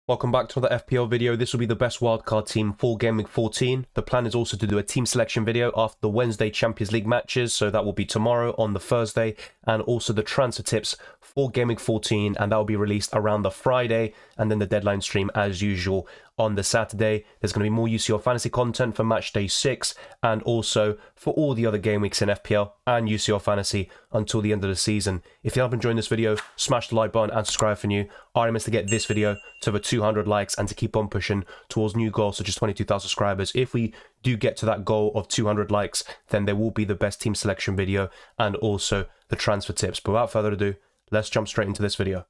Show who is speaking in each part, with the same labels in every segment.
Speaker 1: Welcome back to another FPL video. This will be the best wildcard team for Game Week 14. The plan is also to do a team selection video after the Wednesday Champions League matches, so that will be tomorrow on the Thursday, and also the transfer tips for Game Week 14, and that will be released around the Friday, and then the deadline stream as usual on the Saturday. There's going to be more UCL fantasy content for match day 6, and also for all the other game weeks in FPL and UCL fantasy until the end of the season. If you haven't enjoyed this video, smash the like button and subscribe for new. Our aim is to get this video to over 200 likes and to keep on pushing towards new goals such as 22,000 subscribers. If we do get to that goal of 200 likes, then there will be the best team selection video and also the transfer tips. But without further ado, let's jump straight into this video.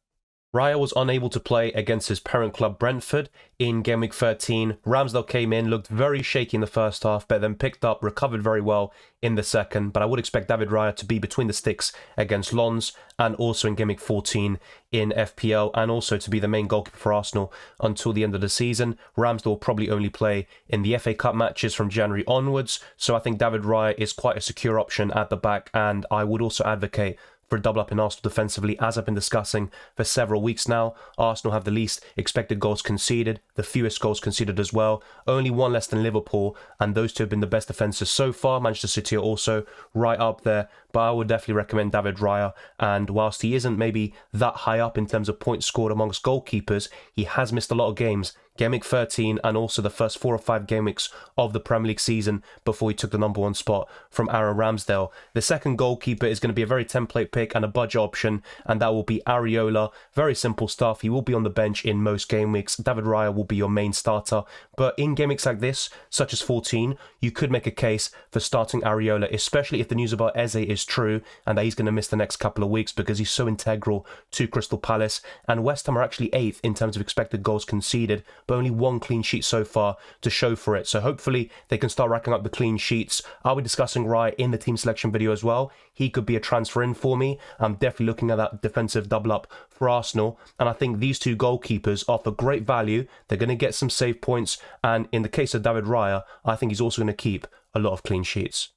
Speaker 1: Raya was unable to play against his parent club Brentford in Game Week 13. Ramsdale came in, looked very shaky in the first half, but then picked up, recovered very well in the second. But I would expect David Raya to be between the sticks against Lens and also in Game Week 14 in FPL, and also to be the main goalkeeper for Arsenal until the end of the season. Ramsdale will probably only play in the FA Cup matches from January onwards, so I think David Raya is quite a secure option at the back, and I would also advocate for a double up in Arsenal defensively, as I've been discussing for several weeks now. Arsenal have the least expected goals conceded, the fewest goals conceded as well, only one less than Liverpool, and those two have been the best defences so far. Manchester City are also right up there, but I would definitely recommend David Raya, and whilst he isn't maybe that high up in terms of points scored amongst goalkeepers, he has missed a lot of games. Game Week 13 and also the first 4 or 5 game weeks of the Premier League season before he took the #1 spot from Aaron Ramsdale. The second goalkeeper is going to be a very template pick and a budget option, and that will be Areola. Very simple stuff. He will be on the bench in most game weeks. David Raya will be your main starter, but in game weeks like this, such as 14, you could make a case for starting Areola, especially if the news about Eze is true and that he's going to miss the next couple of weeks because he's so integral to Crystal Palace. And West Ham are actually 8th in terms of expected goals conceded, but only 1 clean sheet so far to show for it. So hopefully they can start racking up the clean sheets. I'll be discussing Raya in the team selection video as well. He could be a transfer in for me. I'm definitely looking at that defensive double up for Arsenal, and I think these two goalkeepers offer great value. They're going to get some save points, and in the case of David Raya, I think he's also going to keep a lot of clean sheets.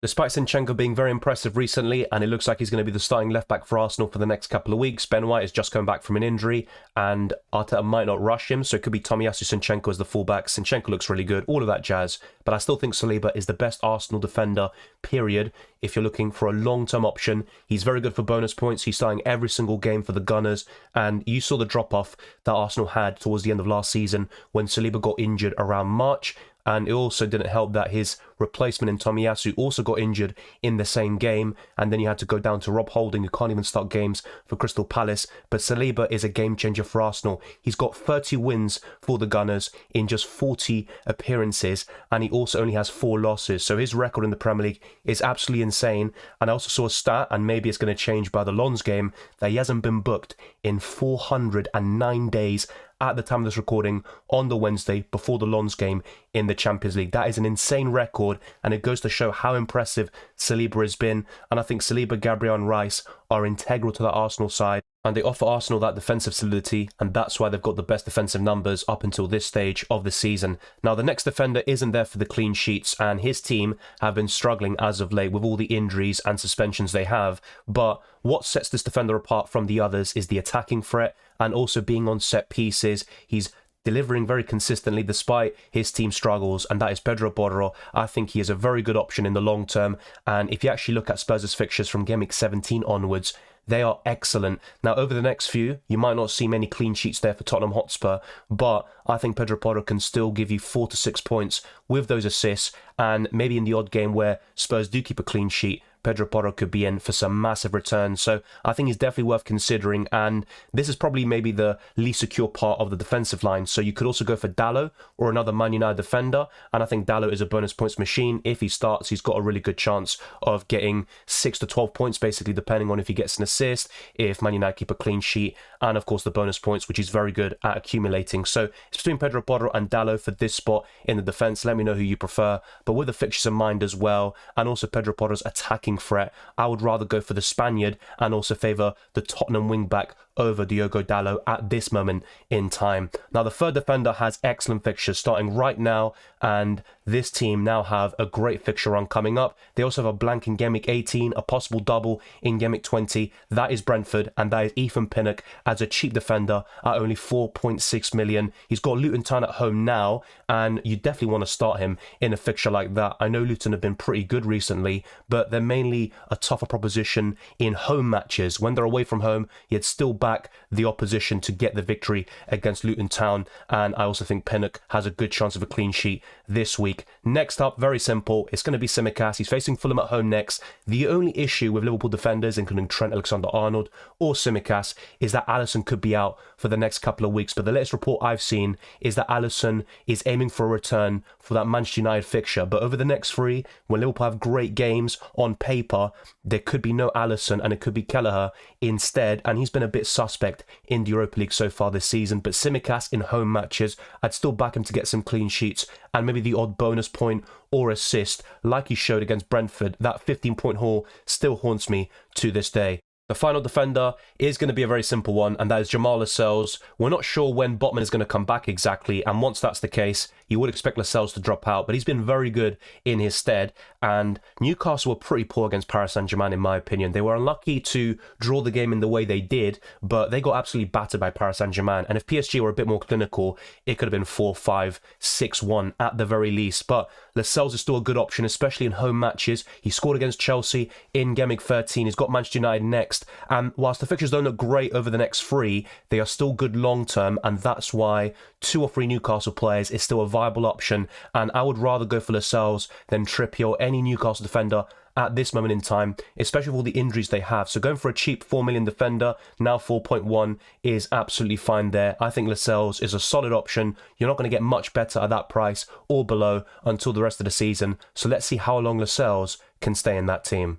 Speaker 1: Despite Zinchenko being very impressive recently, and it looks like he's going to be the starting left-back for Arsenal for the next couple of weeks, Ben White is just coming back from an injury, and Arteta might not rush him, so it could be Tomiyasu Zinchenko as the fullback. Zinchenko looks really good, all of that jazz, but I still think Saliba is the best Arsenal defender, period. If you're looking for a long-term option, he's very good for bonus points. He's starting every single game for the Gunners, and you saw the drop-off that Arsenal had towards the end of last season when Saliba got injured around March. And it also didn't help that his replacement in Tomiyasu also got injured in the same game. And then you had to go down to Rob Holding, who can't even start games for Crystal Palace. But Saliba is a game changer for Arsenal. He's got 30 wins for the Gunners in just 40 appearances. And he also only has 4 losses. So his record in the Premier League is absolutely insane. And I also saw a stat, and maybe it's going to change by the Lens game, that he hasn't been booked in 409 days at the time of this recording on the Wednesday before the Lens game in the Champions League. That is an insane record, and it goes to show how impressive Saliba has been. And I think Saliba, Gabriel and Rice are integral to that Arsenal side, and they offer Arsenal that defensive solidity, and that's why they've got the best defensive numbers up until this stage of the season. Now, the next defender isn't there for the clean sheets, and his team have been struggling as of late with all the injuries and suspensions they have, but what sets this defender apart from the others is the attacking threat and also being on set pieces. He's delivering very consistently despite his team struggles, and that is Pedro Porro. I think he is a very good option in the long term, and if you actually look at Spurs' fixtures from Game Week 17 onwards, they are excellent. Now, over the next few, you might not see many clean sheets there for Tottenham Hotspur, but I think Pedro Porro can still give you 4 to 6 points with those assists, and maybe in the odd game where Spurs do keep a clean sheet, Pedro Porro could be in for some massive returns. So I think he's definitely worth considering, and this is probably maybe the least secure part of the defensive line. So you could also go for Dalot or another Man United defender, and I think Dalot is a bonus points machine. If he starts, he's got a really good chance of getting 6 to 12 points, basically, depending on if he gets an assist, if Man United keep a clean sheet, and of course the bonus points, which he's very good at accumulating. So it's between Pedro Porro and Dalot for this spot in the defence. Let me know who you prefer, but with the fixtures in mind as well, and also Pedro Porro's attacking threat, I would rather go for the Spaniard and also favour the Tottenham wing-back over Diogo Dalot at this moment in time. Now, the third defender has excellent fixtures starting right now, and this team now have a great fixture run coming up. They also have a blank in Gameweek 18, a possible double in Gameweek 20. That is Brentford, and that is Ethan Pinnock as a cheap defender at only 4.6 million. He's got Luton Town at home now, and you definitely want to start him in a fixture like that. I know Luton have been pretty good recently, but they're mainly a tougher proposition in home matches. When they're away from home, you'd still back the opposition to get the victory against Luton Town, and I also think Pinnock has a good chance of a clean sheet this week. Next up, very simple, it's going to be Tsimikas. He's facing Fulham at home next. The only issue with Liverpool defenders, including Trent Alexander-Arnold or Tsimikas, is that Alisson could be out for the next couple of weeks, but the latest report I've seen is that Alisson is aiming for a return for that Manchester United fixture, but over the next three, when Liverpool have great games on paper, there could be no Alisson and it could be Kelleher instead, and he's been a bit suspect in the Europa League so far this season. But Tsimikas in home matches, I'd still back him to get some clean sheets and maybe the odd bonus point or assist like he showed against Brentford. That 15-point haul still haunts me to this day. The final defender is going to be a very simple one, and that is Jamal Lascelles. We're not sure when Botman is going to come back exactly, and once that's the case, you would expect Lascelles to drop out, but he's been very good in his stead, and Newcastle were pretty poor against Paris Saint-Germain in my opinion. They were unlucky to draw the game in the way they did, but they got absolutely battered by Paris Saint-Germain, and if PSG were a bit more clinical, it could have been 4-5, 6-1 at the very least. But Lascelles is still a good option, especially in home matches. He scored against Chelsea in Gameweek 13. He's got Manchester United next. And whilst the fixtures don't look great over the next three, they are still good long term, and that's why 2 or 3 Newcastle players is still a viable option. And I would rather go for Lascelles than Trippier or any Newcastle defender at this moment in time, especially with all the injuries they have. So going for a cheap 4 million defender, now 4.1, is absolutely fine there. I think Lascelles is a solid option. You're not going to get much better at that price or below until the rest of the season. So let's see how long Lascelles can stay in that team.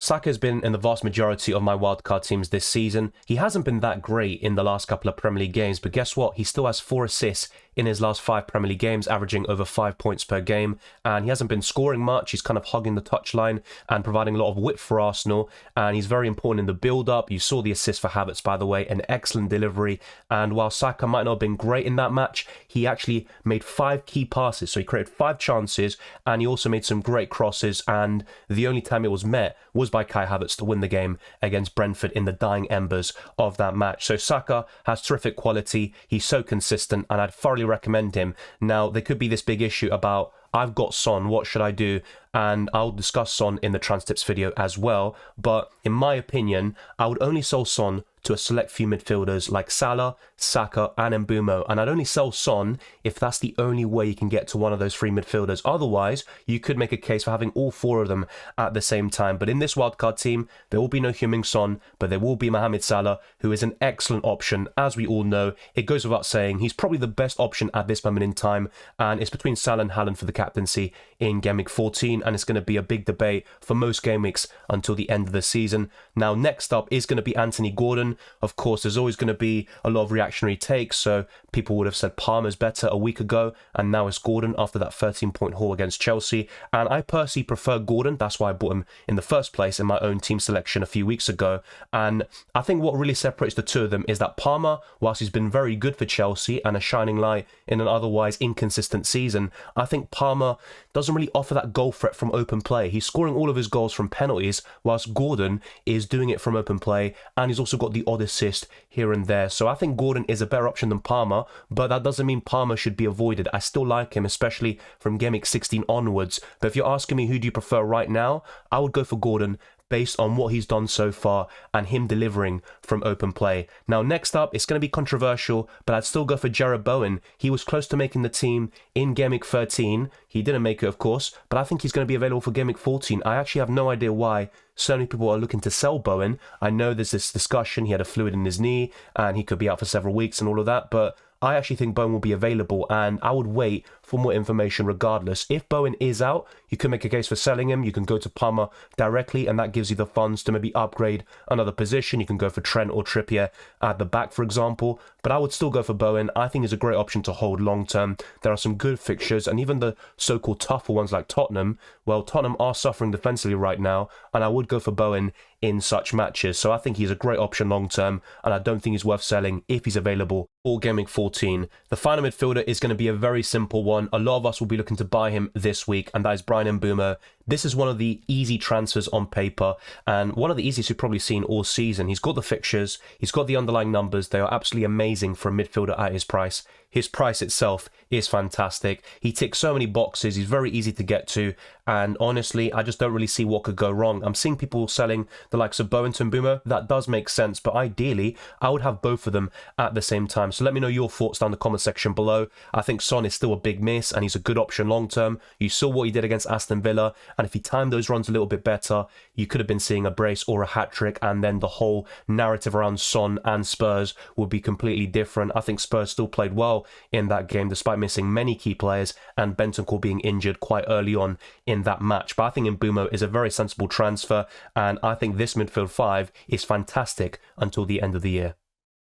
Speaker 1: Saka has been in the vast majority of my wildcard teams this season. He hasn't been that great in the last couple of Premier League games, but guess what? He still has 4 assists in his last 5 Premier League games, averaging over 5 points per game, and he hasn't been scoring much. He's kind of hogging the touchline and providing a lot of width for Arsenal, and he's very important in the build-up. You saw the assist for Havertz, by the way, an excellent delivery, and while Saka might not have been great in that match, he actually made 5 key passes, so he created 5 chances, and he also made some great crosses, and the only time it was met was by Kai Havertz to win the game against Brentford in the dying embers of that match. So Saka has terrific quality, he's so consistent, and I'd thoroughly recommend him. Now, there could be this big issue about, I've got Son, what should I do? And I'll discuss Son in the trans tips video as well, but in my opinion, I would only sell Son to a select few midfielders like Salah, Saka and Mbeumo, and I'd only sell Son if that's the only way you can get to one of those 3 midfielders. Otherwise, you could make a case for having all 4 of them at the same time. But in this wildcard team, there will be no Heung-min Son, but there will be Mohamed Salah, who is an excellent option. As we all know, it goes without saying, he's probably the best option at this moment in time, and it's between Salah and Haaland for the captaincy in Gameweek 14, and it's going to be a big debate for most game weeks until the end of the season. Now, next up is going to be Anthony Gordon. Of course, there's always going to be a lot of reactionary takes, so people would have said Palmer's better a week ago, and now it's Gordon after that 13-point haul against Chelsea. And I personally prefer Gordon. That's why I bought him in the first place in my own team selection a few weeks ago. And I think what really separates the two of them is that Palmer, whilst he's been very good for Chelsea and a shining light in an otherwise inconsistent season, I think Palmer doesn't really offer that goal threat from open play. He's scoring all of his goals from penalties, whilst Gordon is doing it from open play, and he's also got the odd assist here and there. So I think Gordon is a better option than Palmer, but that doesn't mean Palmer should be avoided. I still like him, especially from Gameweek 16 onwards. But if you're asking me who do you prefer right now, I would go for Gordon, based on what he's done so far and him delivering from open play. Now, next up, it's going to be controversial, but I'd still go for Jarrod Bowen. He was close to making the team in Gameweek 13. He didn't make it, of course, but I think he's going to be available for Gameweek 14. I actually have no idea why so many people are looking to sell Bowen. I know there's this discussion, he had a fluid in his knee and he could be out for several weeks and all of that, but I actually think Bowen will be available, and I would wait for more information regardless. If Bowen is out, you can make a case for selling him. You can go to Palmer directly, and that gives you the funds to maybe upgrade another position. You can go for Trent or Trippier at the back, for example. But I would still go for Bowen. I think he's a great option to hold long term. There are some good fixtures, and even the so-called tougher ones like Tottenham, well, Tottenham are suffering defensively right now, and I would go for Bowen in such matches. So I think he's a great option long term, and I don't think he's worth selling if he's available for Game Week 14. The final midfielder is going to be a very simple one. A lot of us will be looking to buy him this week, and that is Bryan Mbeumo. This is one of the easy transfers on paper, and one of the easiest you've probably seen all season. He's got the fixtures, he's got the underlying numbers. They are absolutely amazing for a midfielder at his price. His price itself is fantastic. He ticks so many boxes. He's very easy to get to. And honestly, I just don't really see what could go wrong. I'm seeing people selling the likes of Bowen to Mbeumo. That does make sense. But ideally, I would have both of them at the same time. So let me know your thoughts down in the comment section below. I think Son is still a big miss, and he's a good option long term. You saw what he did against Aston Villa. And if he timed those runs a little bit better, you could have been seeing a brace or a hat-trick. And then the whole narrative around Son and Spurs would be completely different. I think Spurs still played well in that game despite missing many key players and Bentancur being injured quite early on in that match. But I think Mbeumo is a very sensible transfer, and I think this midfield 5 is fantastic until the end of the year.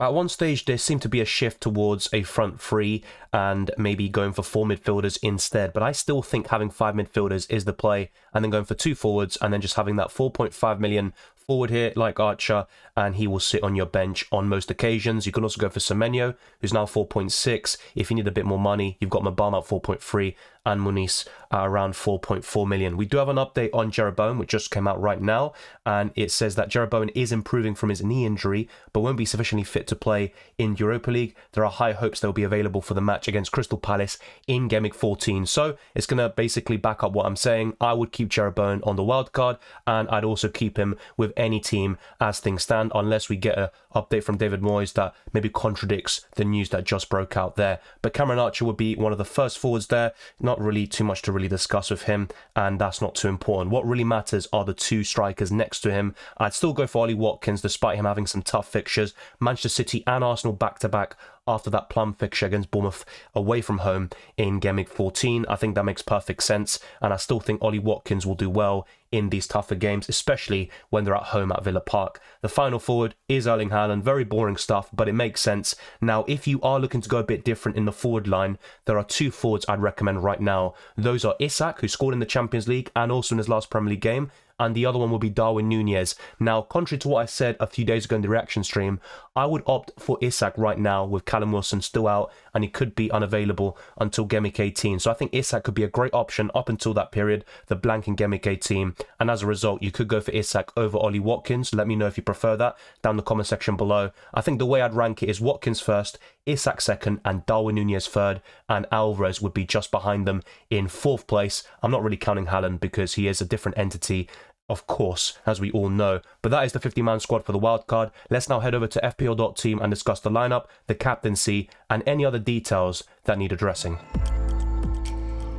Speaker 1: At one stage, there seemed to be a shift towards a front three and maybe going for 4 midfielders instead. But I still think having 5 midfielders is the play, and then going for 2 forwards and then just having that 4.5 million forward here like Archer, and he will sit on your bench on most occasions. You can also go for Semenyo, who's now 4.6. If you need a bit more money, you've got Mabama at 4.3 and Muniz around 4.4 million. We do have an update on Jarrod Bowen, which just came out right now, and it says that Jarrod Bowen is improving from his knee injury, but won't be sufficiently fit to play in Europa League. There are high hopes they'll be available for the match against Crystal Palace in Game Week 14. So it's going to basically back up what I'm saying. I would keep Jarrod Bowen on the wild card, and I'd also keep him with any team as things stand, unless we get an update from David Moyes that maybe contradicts the news that just broke out there. But Cameron Archer would be one of the first forwards there. Not really too much to really discuss with him, and that's not too important. What really matters are the 2 strikers next to him. I'd still go for Ollie Watkins despite him having some tough fixtures. Manchester City and Arsenal back-to-back after that plum fixture against Bournemouth away from home in Game Week 14. I think that makes perfect sense, and I still think Ollie Watkins will do well in these tougher games, especially when they're at home at Villa Park. The final forward is Erling Haaland. Very boring stuff, but it makes sense. Now, if you are looking to go a bit different in the forward line, there are 2 forwards I'd recommend right now. Those are Isak, who scored in the Champions League and also in his last Premier League game, and the other one will be Darwin Núñez. Now, contrary to what I said a few days ago in the reaction stream, I would opt for Isak right now with Callum Wilson still out, and he could be unavailable until Game Week 18. So I think Isak could be a great option up until that period, the blank in Game Week 18. And as a result, you could go for Isak over Ollie Watkins. Let me know if you prefer that down in the comment section below. I think the way I'd rank it is Watkins first, Isak second, and Darwin Núñez third, and Alvarez would be just behind them in 4th place. I'm not really counting Haaland because he is a different entity, of course, as we all know. But that is the 50-man squad for the wildcard. Let's now head over to FPL.team and discuss the lineup, the captaincy, and any other details that need addressing.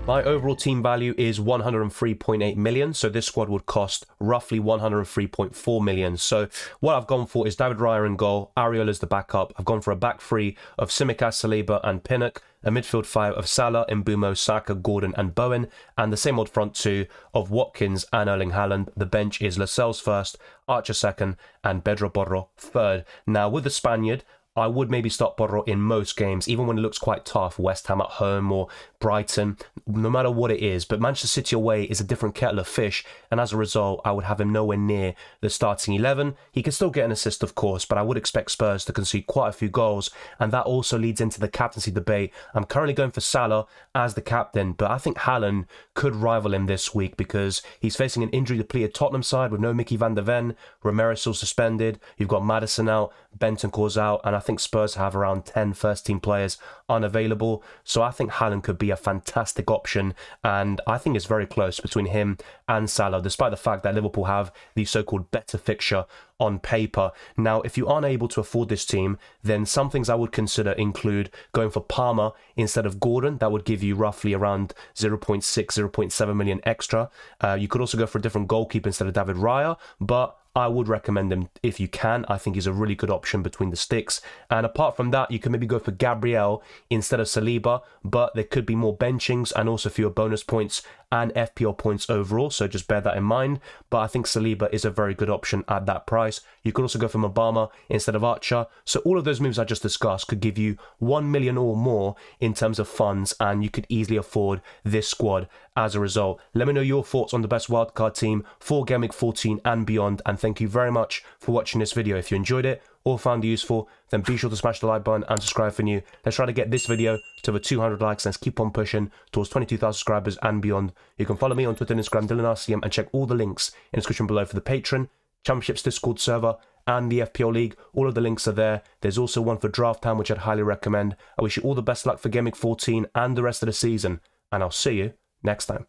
Speaker 1: My overall team value is 103.8 million, so this squad would cost roughly 103.4 million. So what I've gone for is David Raya in goal, Ariel as the backup. I've gone for a back 3 of Tsimikas, Saliba and Pinnock, a midfield 5 of Salah, Mbeumo, Saka, Gordon and Bowen, and the same old front 2 of Watkins and Erling Haaland. The bench is Lascelles first, Archer second, and Pedro Porro third. Now with the Spaniard, I would maybe start Porro in most games, even when it looks quite tough, West Ham at home or Brighton, no matter what it is. But Manchester City away is a different kettle of fish, and as a result, I would have him nowhere near the starting 11. He can still get an assist, of course, but I would expect Spurs to concede quite a few goals, and that also leads into the captaincy debate. I'm currently going for Salah as the captain, but I think Haaland could rival him this week because he's facing an injury-depleted Tottenham side with no Mickey van der Ven, Romero still suspended, you've got Maddison out, Bentancur's out, and I think Spurs have around 10 first-team players unavailable. So I think Haaland could be a fantastic option, and I think it's very close between him and Salah, despite the fact that Liverpool have the so-called better fixture on paper. Now, if you aren't able to afford this team, then some things I would consider include going for Palmer instead of Gordon. That would give you roughly around 0.6, 0.7 million extra. You could also go for a different goalkeeper instead of David Raya, but I would recommend him if you can. I think he's a really good option between the sticks. And apart from that, you can maybe go for Gabriel instead of Saliba, but there could be more benchings and also fewer bonus points and FPL points overall, so just bear that in mind. But I think Saliba is a very good option at that price. You could also go for Mabama instead of Archer. So all of those moves I just discussed could give you 1 million or more in terms of funds, and you could easily afford this squad as a result. Let me know your thoughts on the best wildcard team for Gameweek 14 and beyond, and thank you very much for watching this video. If you enjoyed it or found it useful, then be sure to smash the like button and subscribe for new. Let's try to get this video to over 200 likes. Let's keep on pushing towards 22,000 subscribers and beyond. You can follow me on Twitter and Instagram, DylanRCM, and check all the links in the description below for the Patreon, Championships Discord server, and the FPL League. All of the links are there. There's also one for Draft Time, which I'd highly recommend. I wish you all the best luck for Gameweek 14 and the rest of the season, and I'll see you next time.